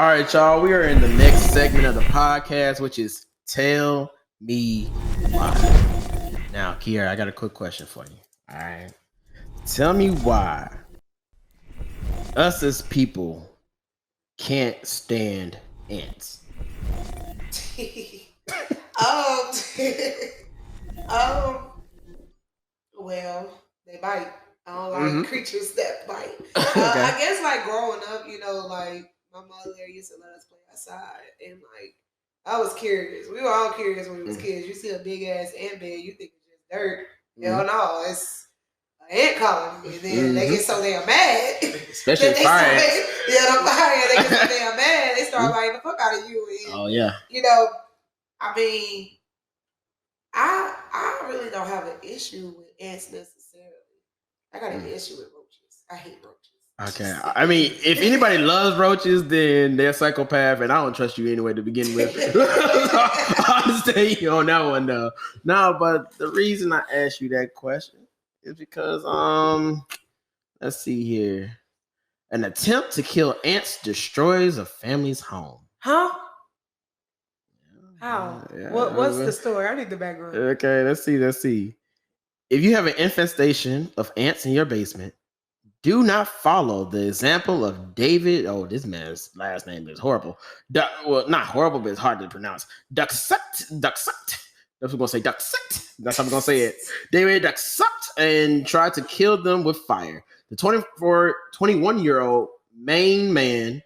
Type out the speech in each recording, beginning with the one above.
All right, y'all. We are in the next segment of the podcast, which is Tell Me Why. Now, Kierra, I got a quick question for you. All right. Tell me why us as people can't stand ants. um, well, they bite. I don't like creatures that bite. Okay. I guess like growing up, like my mother used to let us play outside, and like I was curious. We were all curious when we was kids. You see a big ass ant bed, you think it's just dirt. Hell no, it's an ant colony. And then they get so damn mad. Especially fire ants. Yeah, the fire ants, they get so damn mad, they start biting the fuck out of you. And, oh yeah. I mean, I really don't have an issue with ants necessarily. I got an issue with roaches. I hate roaches. Okay. I mean, if anybody loves roaches, then they're a psychopath, and I don't trust you anyway to begin with. I'll stay you on that one though. No, but the reason I asked you that question is because let's see here. An attempt to kill ants destroys a family's home. Huh? How? Yeah. What's the story? I need the background. Okay, let's see. If you have an infestation of ants in your basement, do not follow the example of David. Oh, this man's last name is horrible. Well, not horrible, but it's hard to pronounce. Slxck. That's what we're going to say. Slxck. That's how we're going to say it. David Slxck and tried to kill them with fire. The 21-year-old Maine man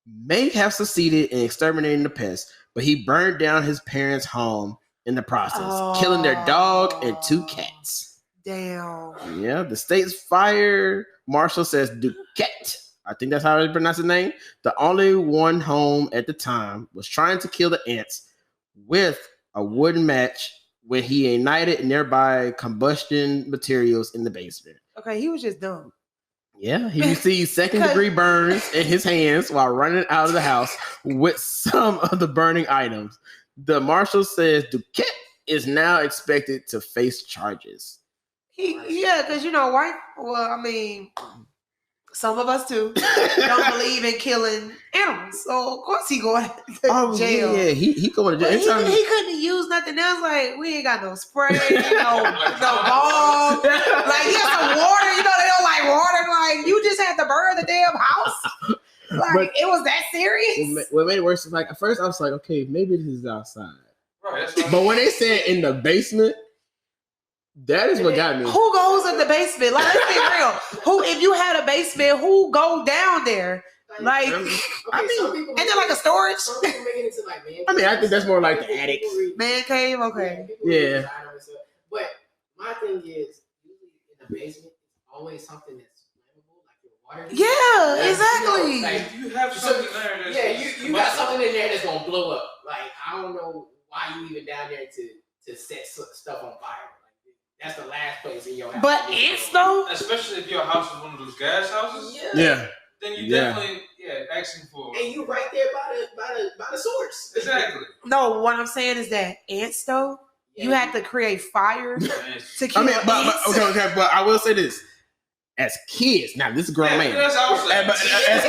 may have succeeded in exterminating the pest, but he burned down his parents' home in the process, killing their dog and 2 cats. Damn. Yeah, the state's fire marshal says Duquette, I think that's how they pronounce his name, the only one home at the time, was trying to kill the ants with a wooden match when he ignited nearby combustion materials in the basement. Okay, he was just dumb. Yeah, he received second-degree burns in his hands while running out of the house with some of the burning items. The marshal says Duquette is now expected to face charges. Because white. Well, I mean, some of us too don't believe in killing animals, so of course he going to jail. Yeah, he going to jail. He couldn't use nothing else. Like we ain't got no spray, no bomb. Like he has some water. They don't like water. Like you just had to burn the damn house. Like it was that serious. What made it worse is like at first I was like, okay, maybe this is outside. Right. But when they said in the basement, that is what got me. Who goes in the basement? Like, let's be real. If you had a basement, who go down there? Like, ain't there like a storage? I think that's more like the attic. Man cave, okay. Yeah. But my thing is, usually in the basement, it's always something that's flammable, like your water. Yeah, exactly. You have something there. You got something in there that's gonna blow up. Like, I don't know why you even down there to set stuff on fire. That's the last place in your house. But ants though? Especially if your house is one of those gas houses. Yeah. Then you definitely asking for. And you right there by the source. Exactly. No, what I'm saying is that ants though, you had to create fire to kill ants. But I will say this. As kids, now this is a grown man. But as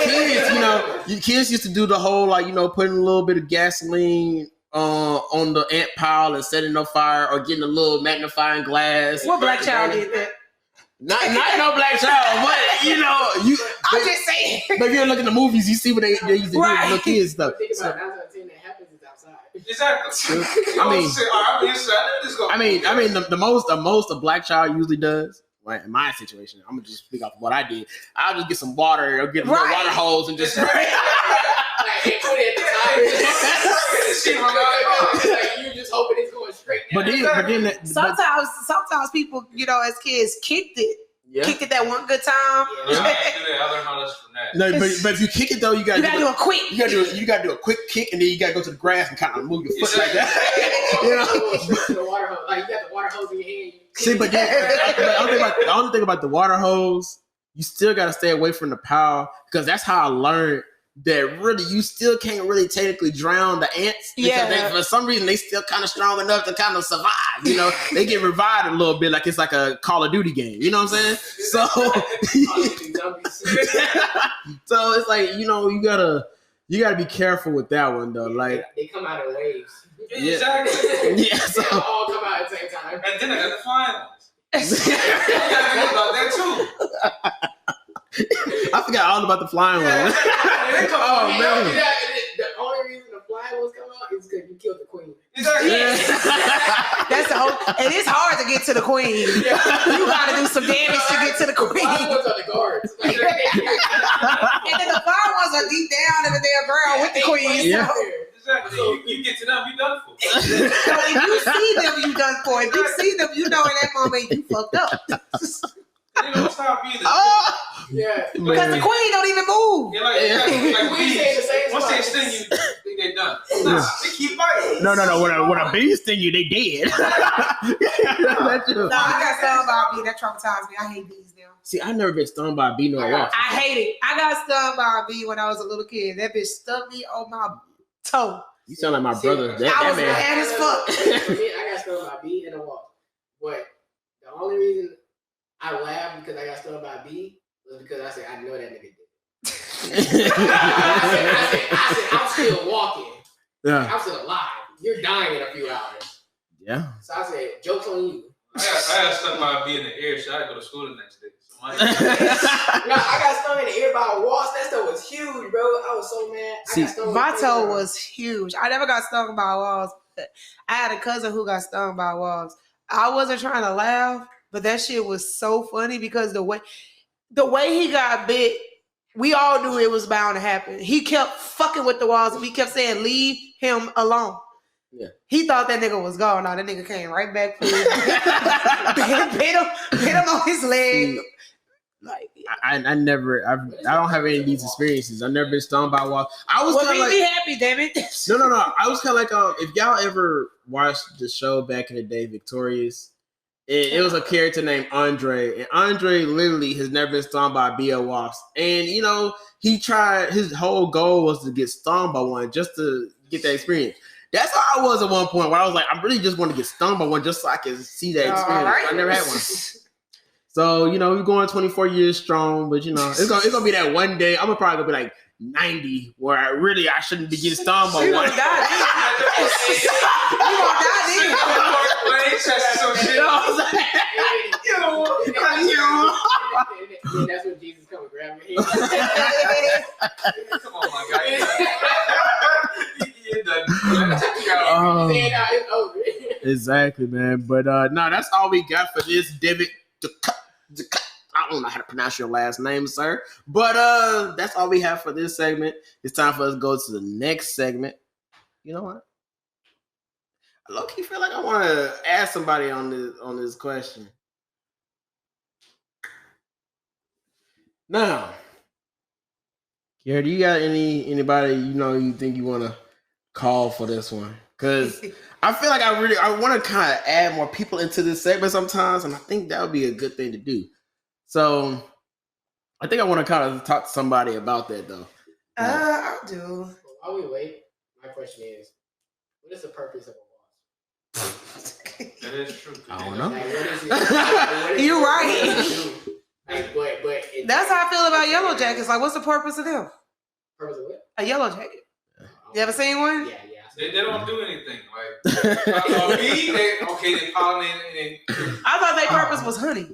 kids, kids used to do the whole putting a little bit of gasoline on the ant pile and setting no fire or getting a little magnifying glass. What black child did that? Not no black child, but I'm just saying. But if you look at the movies, you see what they used to do with little kids stuff. Think about it, that's what I'm saying, that happens is outside. Exactly. I mean, the most a black child usually does. Well, in my situation, I'm gonna just speak off what I did. I'll just get some water or get a water hose and just spray. Like, put it at the time. You just hoping it's going straight down. Sometimes people, as kids, kicked it. Yeah. Kicked it that one good time. Yeah. I learned my lesson from that. No, but if you kick it though, you gotta do a quick. You gotta do a quick kick, and then you gotta go to the grass and kind of move your foot like that. The water hose, like you got the water hose in your hand. See, but the only thing about the water hose, you still gotta stay away from the power because that's how I learned that really you still can't really technically drown the ants because for some reason they still kind of strong enough to kind of survive. They get revived a little bit like it's like a Call of Duty game. You know what I'm saying? So it's like you you got to be careful with that one though. Like they come out in waves. Yeah, exactly. yeah, so They don't all come out at the same time. And then I got the flying ones. You gotta think about that too. I forgot all about the flying one. Oh man. The only reason the flying ones come out is because you killed the queen. Exactly. That's the whole. And it's hard to get to the queen. Yeah. You gotta do some damage to get to the The flying queen. ones are the guards. And then the fire ones are deep down in the damn ground with the queen. Yeah. Exactly. You get to them, you done for. So if you see them, you done for. If you see them, you know in that moment you fucked up. They don't stop being the Yeah. Because the queen don't even move. Yeah, like We say the same once they spot. sting you, think they're done. Nah, they keep biting. No. When a bee sting you, they dead. That's true. No, I got stung by a bee. That traumatized me. I hate bees now. See, I never been stung by a bee nor a wasp. I hate it. I got stung by a bee when I was a little kid. That bitch stuck me on my toe. You sound like my brother. I That was man. mad as fuck. For me, I got stung by a bee and a wasp. But the only reason I laughed because I got stung by a bee was because I said, I know that nigga did. I said, I'm still walking. Yeah. I'm still alive. You're dying in a few hours. Yeah. So I said, joke's on you. I got stuck by a bee in the ear, so I had to go to school the next day. So No, I got stung in the ear by a wasp. That stuff was huge, bro. I was so mad. See, I got stung My with toe paper. was huge. I never got stung by wasps. I had a cousin who got stung by wasps. I wasn't trying to laugh, but that shit was so funny because the way he got bit, we all knew it was bound to happen. He kept fucking with the walls and he kept saying, leave him alone. Yeah. He thought that nigga was gone. Now that nigga came right back for him. hit him on his leg. Like I don't have any of these experiences. I've never been stung by a wasp. I was well, kind of be like, happy, damn it. no. I was kind of like, if y'all ever watched the show back in the day, Victorious, it was a character named Andre, and Andre literally has never been stung by a bee or wasp. And you know, he tried. His whole goal was to get stung by one, just to get that experience. That's how I was at one point, where I was like, I really just want to get stung by one, just so I can see that experience. Right. I never had one. So, you know, we're going 24 years strong, but, you know, it's gonna be that one day. I'm probably going to be like 90, where I shouldn't be getting stung by You one. gonna die then. You gonna die then. And that's when Jesus come and grab me. Come on, my guy. It's over. Exactly, man. But no, that's all we got for this, David. I don't know how to pronounce your last name, sir. But that's all we have for this segment. It's time for us to go to the next segment. You know what? I low-key feel like I want to ask somebody on this question. Now, Kierra, do you got anybody you think you want to call for this one? Because I feel like I want to kind of add more people into this segment sometimes, and I think that would be a good thing to do. So I think I want to kind of talk to somebody about that, though. I'll do. While we wait, my question is, what is the purpose of a wasp? That is true. I don't know. Like, what is it? You're right. But That's how I feel about yellow jackets. Like, what's the purpose of them? Purpose of what? A yellow jacket. You ever seen one? Yeah. They don't do anything. Like, a bee, they pollinate and I thought their purpose was honey.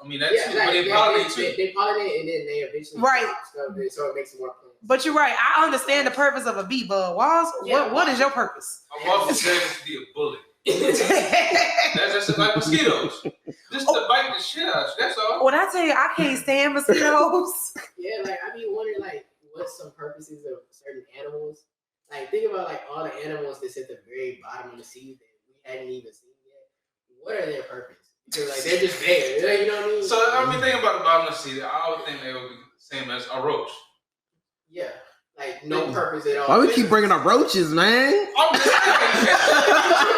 I mean, that's too, but they pollinate too. They pollinate and then they eventually Right. stop stuff, so it makes it more plants. But you're right. I understand the purpose of a bee, but wasp, Yeah. what is your purpose? A wasp is there to be a bully. That's just like mosquitoes. Just to bite the shit out of you. That's all. When I tell you I can't stand mosquitoes. Yeah, like I be wondering like what's some purposes of certain animals. Like think about like all the animals that's at the very bottom of the sea that we hadn't even seen yet. What are their purpose? Because like they're just there. You know what I mean? So I mean, thinking about the bottom of the sea, I would think they would be the same as a roach. Yeah. Like no purpose at all. Why we keep bringing up roaches, man?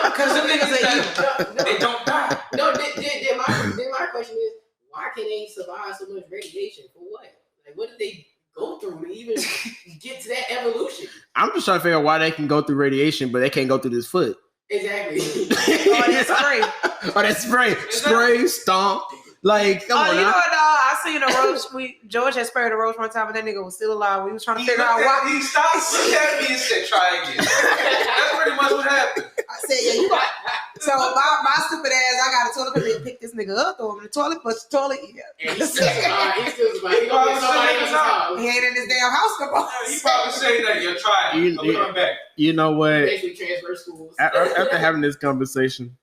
Because them niggas are evil. They don't die. No, then my question is, why can they survive so much radiation? For what? Like, what did they go through to even get to that evolution? I'm just trying to figure out why they can go through radiation, but they can't go through this foot. Exactly. Oh, that's spray. Oh, that's spray. Spray, stomp. Like, come on You know now. what, dog? I seen a roach. George had sprayed a roach one time, and that nigga was still alive. We was trying to He figure out why. He stopped, looked at me, and said, "Try again." That's pretty much what happened. I said, "Yeah, you got." So my stupid ass, I got a toilet paper and pick this nigga up, throw him in the toilet, flush the toilet. Yeah. And he's still survived. He gonna get somebody else's house. He ain't in his damn house no more. He probably say that you try it. I'm coming back. You know what? Basically transfer schools. After having this conversation,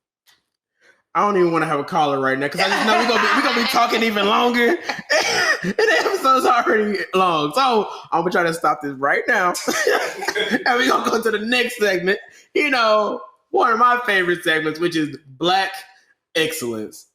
I don't even want to have a caller right now because I just know we're gonna be talking even longer. And the episode's already long. So I'm gonna try to stop this right now. And we're gonna go to the next segment. You know, one of my favorite segments, which is Black Excellence.